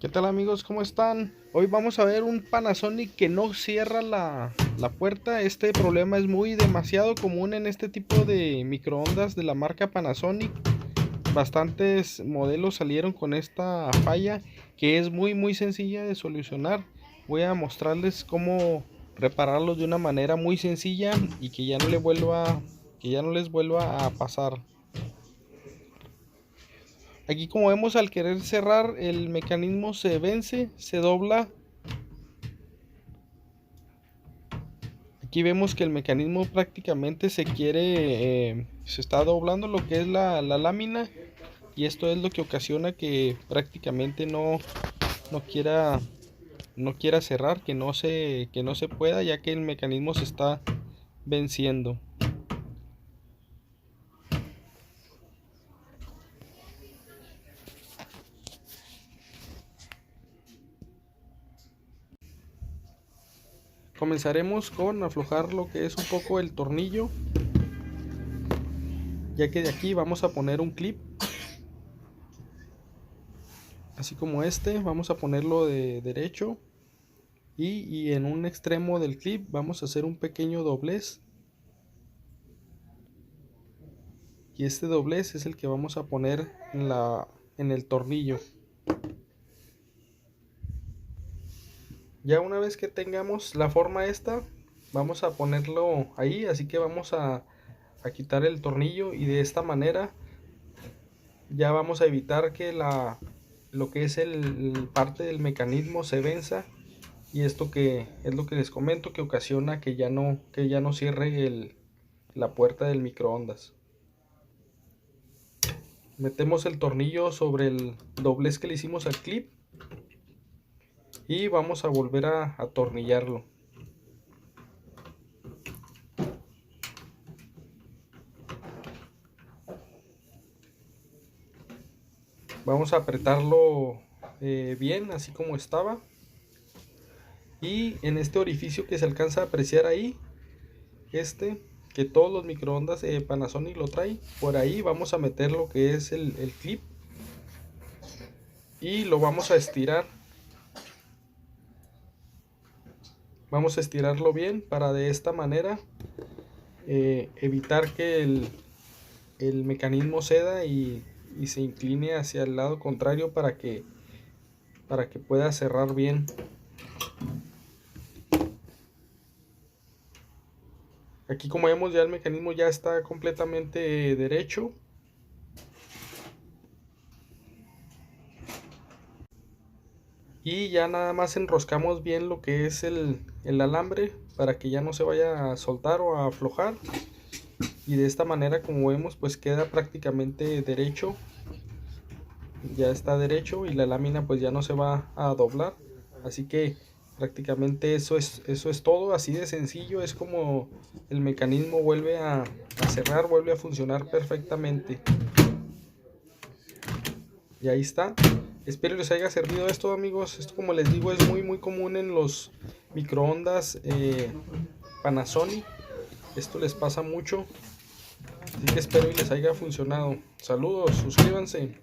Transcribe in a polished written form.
¿Qué tal amigos? ¿Cómo están? Hoy vamos a ver un Panasonic que no cierra la puerta. Este problema es demasiado común en este tipo de microondas de la marca Panasonic. Bastantes modelos salieron con esta falla que es muy sencilla de solucionar. Voy a mostrarles cómo repararlos de una manera muy sencilla y que ya no les vuelva a pasar. Aquí, como vemos, al querer cerrar el mecanismo se vence, se dobla. Aquí vemos que el mecanismo prácticamente se está doblando lo que es la lámina, y esto es lo que ocasiona que prácticamente no quiera no quiera cerrar, que no se pueda, ya que el mecanismo se está venciendo. Comenzaremos con aflojar lo que es un poco el tornillo, ya que de aquí vamos a poner un clip, así como este. Vamos a ponerlo de derecho, y en un extremo del clip vamos a hacer un pequeño doblez, y este doblez es el que vamos a poner en el tornillo. Ya una vez que tengamos la forma esta, vamos a ponerlo ahí, así que vamos a quitar el tornillo, y de esta manera ya vamos a evitar que lo que es el parte del mecanismo se venza, y esto que es lo que les comento, que ocasiona que ya no cierre la puerta del microondas. Metemos el tornillo sobre el doblez que le hicimos al clip y vamos a volver a atornillarlo. Vamos a apretarlo bien, así como estaba, y en este orificio que se alcanza a apreciar ahí, que todos los microondas Panasonic lo trae, por ahí vamos a meter lo que es el clip, y lo vamos a estirar. Vamos a estirarlo bien para de esta manera evitar que el mecanismo ceda y se incline hacia el lado contrario, para que pueda cerrar bien. Aquí, como vemos, ya el mecanismo ya está completamente derecho. Y ya nada más enroscamos bien lo que es el alambre, para que ya no se vaya a soltar o a aflojar. Y de esta manera, como vemos, pues queda prácticamente derecho. Ya está derecho, y la lámina pues ya no se va a doblar. Así que prácticamente eso es todo. Así de sencillo es como el mecanismo vuelve a cerrar, vuelve a funcionar perfectamente. Y ahí está. Espero les haya servido esto, amigos. Esto, como les digo, es muy común en los microondas Panasonic. Esto les pasa mucho, así que espero y les haya funcionado. Saludos, suscríbanse.